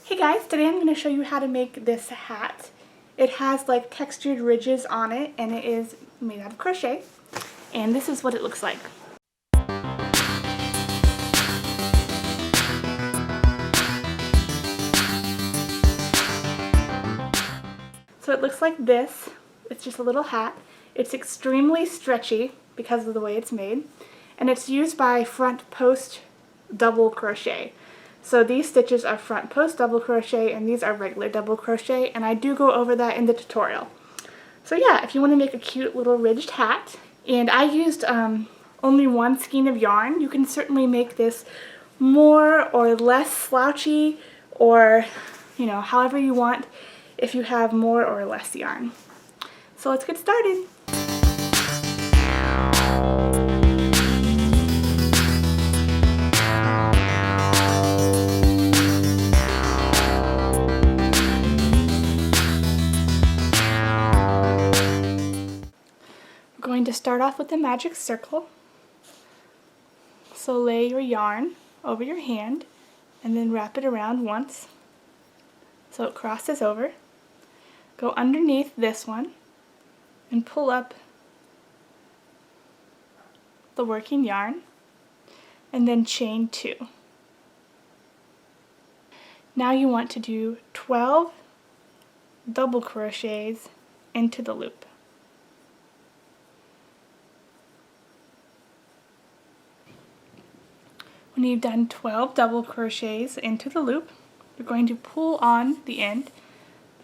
Hey guys, today I'm going to show you how to make this hat. It has like textured ridges on it and it is made out of crochet. And this is what it looks like. So it looks like this. It's just a little hat. It's extremely stretchy because of the way it's made. And it's used by front post double crochet. So these stitches are front post double crochet and these are regular double crochet, and I do go over that in the tutorial. So yeah, if you want to make a cute little ridged hat, and I used only one skein of yarn, you can certainly make this more or less slouchy, or however you want if you have more or less yarn. So let's get started. Going to start off with the magic circle. So lay your yarn over your hand and then wrap it around once so it crosses over. Go underneath this one and pull up the working yarn and then chain 2. Now you want to do 12 double crochets into the loop. When you've done 12 double crochets into the loop, you're going to pull on the end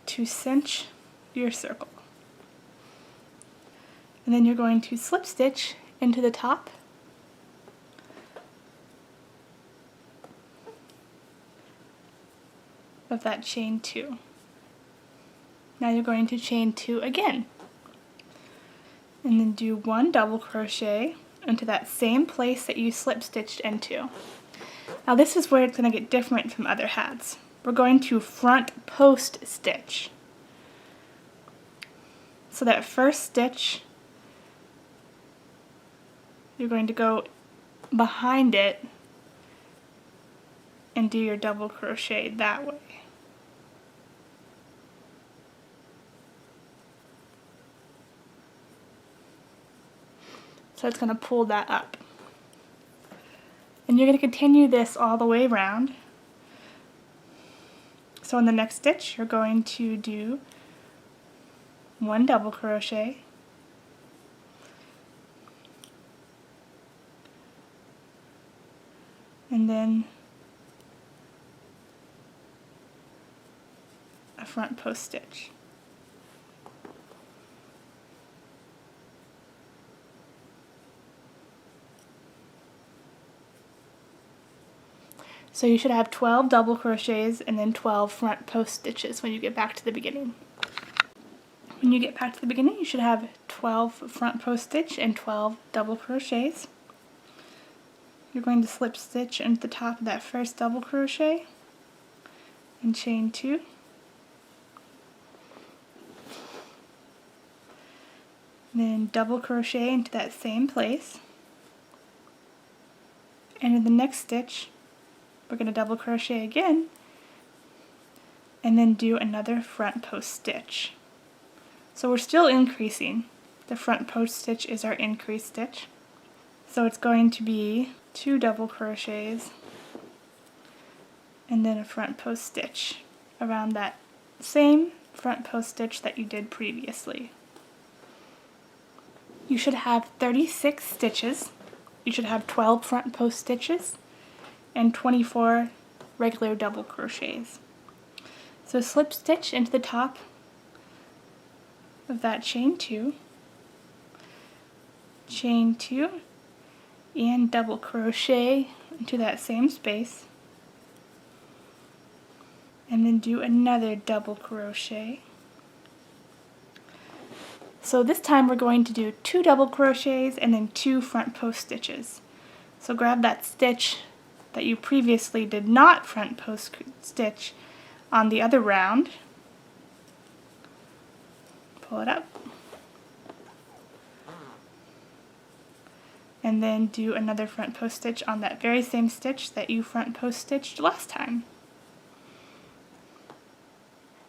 to cinch your circle. And then you're going to slip stitch into the top of that chain 2. Now you're going to chain 2 again. And then do 1 double crochet into that same place that you slip stitched into. Now this is where it's going to get different from other hats. We're going to front post stitch. So that first stitch, you're going to go behind it and do your double crochet that way. So it's going to pull that up. And you're going to continue this all the way around. So in the next stitch, you're going to do 1 double crochet, and then a front post stitch. So you should have 12 double crochets and then 12 front post stitches when you get back to the beginning. When you get back to the beginning, you should have 12 front post stitch and 12 double crochets. You're going to slip stitch into the top of that first double crochet and chain 2. Then double crochet into that same place. And in the next stitch, we're going to double crochet again and then do another front post stitch. So we're still increasing. The front post stitch is our increase stitch. So it's going to be 2 double crochets and then a front post stitch around that same front post stitch that you did previously. You should have 36 stitches. You should have 12 front post stitches and 24 regular double crochets. So slip stitch into the top of that chain 2, chain 2, and double crochet into that same space, and then do another double crochet. So this time we're going to do 2 double crochets and then 2 front post stitches. So grab that stitch that you previously did not front post stitch on the other round, pull it up, and then do another front post stitch on that very same stitch that you front post stitched last time.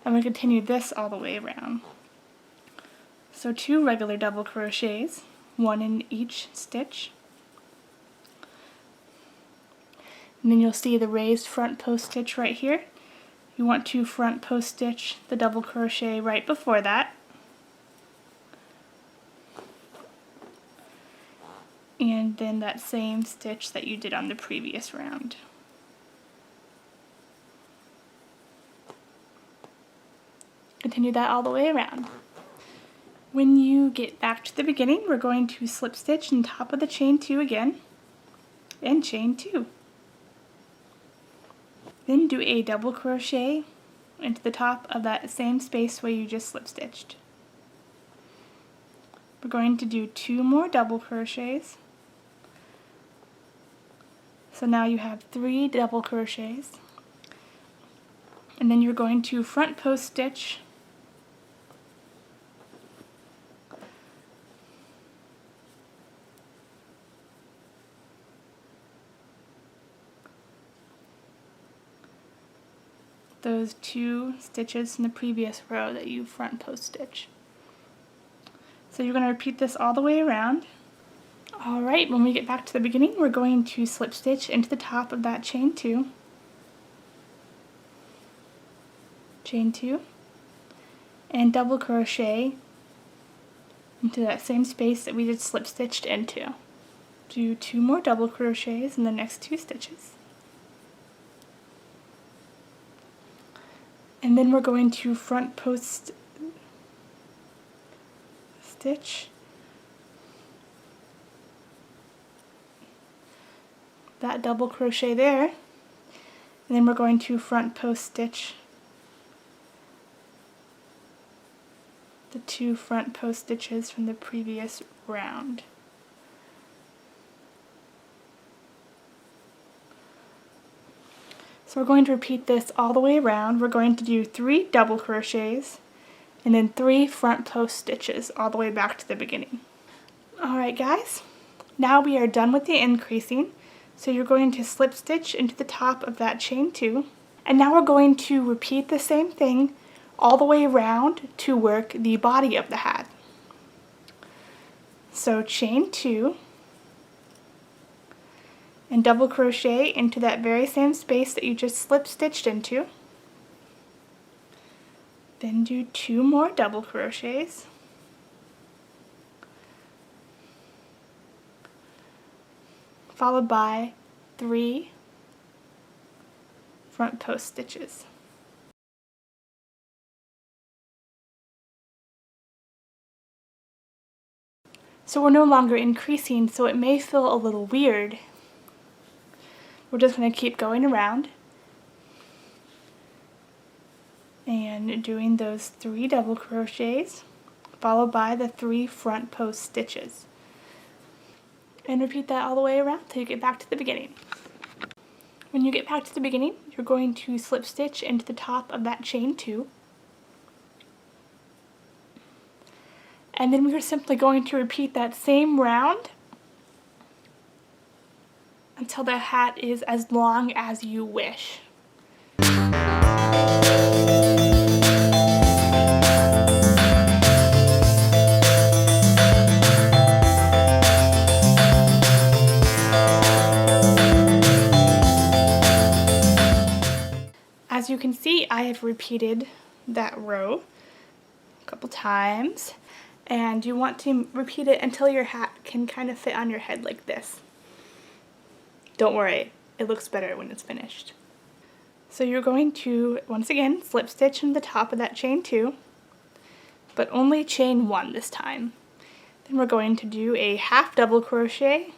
And we continue this all the way around. So 2 regular double crochets, 1 in each stitch. And then you'll see the raised front post stitch right here. You want to front post stitch the double crochet right before that. And then that same stitch that you did on the previous round. Continue that all the way around. When you get back to the beginning, we're going to slip stitch on top of the chain 2 again, and chain 2. Then do a double crochet into the top of that same space where you just slip stitched. We're going to do 2 more double crochets. So now you have 3 double crochets. And then you're going to front post stitch those 2 stitches in the previous row that you front post stitch. So you're going to repeat this all the way around. Alright, when we get back to the beginning, we're going to slip stitch into the top of that chain 2. Chain 2. And double crochet into that same space that we just slip stitched into. Do 2 more double crochets in the next 2 stitches. And then we're going to front post stitch that double crochet there, and then we're going to front post stitch the 2 front post stitches from the previous round. So we're going to repeat this all the way around. We're going to do 3 double crochets and then 3 front post stitches all the way back to the beginning. Alright guys, now we are done with the increasing. So you're going to slip stitch into the top of that chain 2. And now we're going to repeat the same thing all the way around to work the body of the hat. So chain 2 and double crochet into that very same space that you just slip stitched into. Then do 2 more double crochets. Followed by 3 front post stitches. So we're no longer increasing, so it may feel a little weird. We're just going to keep going around and doing those 3 double crochets followed by the 3 front post stitches. And repeat that all the way around till you get back to the beginning. When you get back to the beginning, you're going to slip stitch into the top of that chain 2. And then we're simply going to repeat that same round until the hat is as long as you wish. As you can see, I have repeated that row a couple times, and you want to repeat it until your hat can kind of fit on your head like this. Don't worry, it looks better when it's finished. So you're going to, once again, slip stitch in the top of that chain 2, but only chain 1 this time. Then we're going to do a half double crochet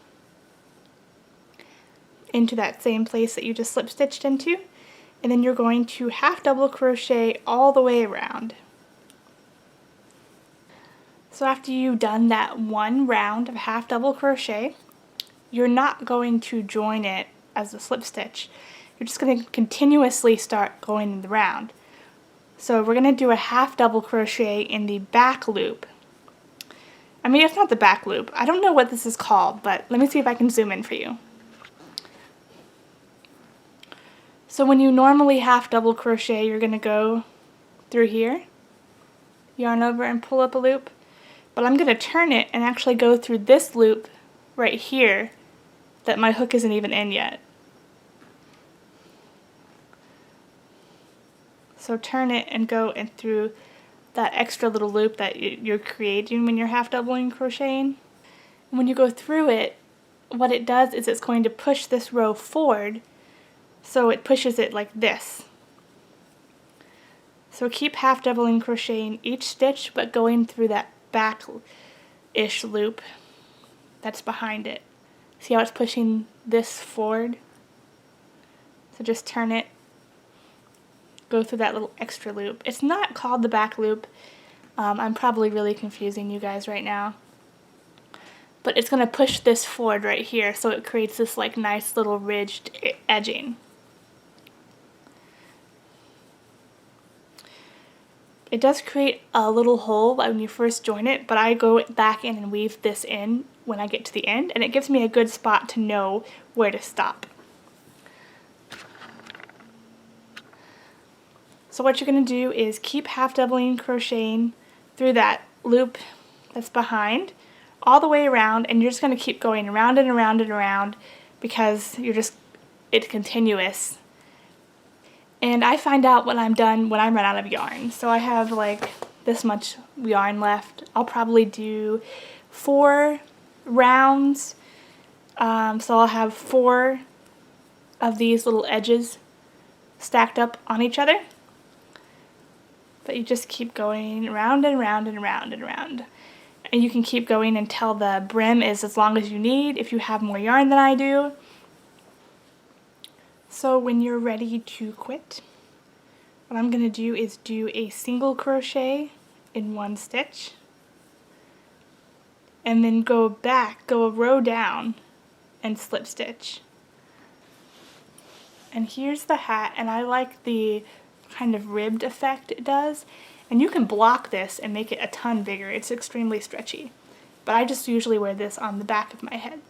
into that same place that you just slip stitched into, and then you're going to half double crochet all the way around. So after you've done that 1 round of half double crochet, you're not going to join it as a slip stitch. You're just going to continuously start going in the round. So we're going to do a half double crochet in the back loop. I mean, it's not the back loop. I don't know what this is called, but let me see if I can zoom in for you. So when you normally half double crochet, you're going to go through here, yarn over and pull up a loop, but I'm going to turn it and actually go through this loop right here that my hook isn't even in yet. So turn it and go in through that extra little loop that you're creating when you're half doubling crocheting. And when you go through it, what it does is it's going to push this row forward, so it pushes it like this. So keep half doubling crocheting each stitch, but going through that back-ish loop that's behind it. See how it's pushing this forward? So just turn it, go through that little extra loop. It's not called the back loop. I'm probably really confusing you guys right now. But it's going to push this forward right here, so it creates this like nice little ridged edging. It does create a little hole when you first join it, but I go back in and weave this in when I get to the end, and it gives me a good spot to know where to stop. So what you're going to do is keep half doubling crocheting through that loop that's behind all the way around, and you're just going to keep going around and around and around because it's continuous. And I find out when I'm done when I run out of yarn. So I have like this much yarn left. I'll probably do 4 rounds. So I'll have 4 of these little edges stacked up on each other. But you just keep going around and around and around and around. And you can keep going until the brim is as long as you need if you have more yarn than I do. So when you're ready to quit, what I'm going to do is do a single crochet in 1 stitch, and then go a row down and slip stitch. And here's the hat, and I like the kind of ribbed effect it does. And you can block this and make it a ton bigger. It's extremely stretchy. But I just usually wear this on the back of my head.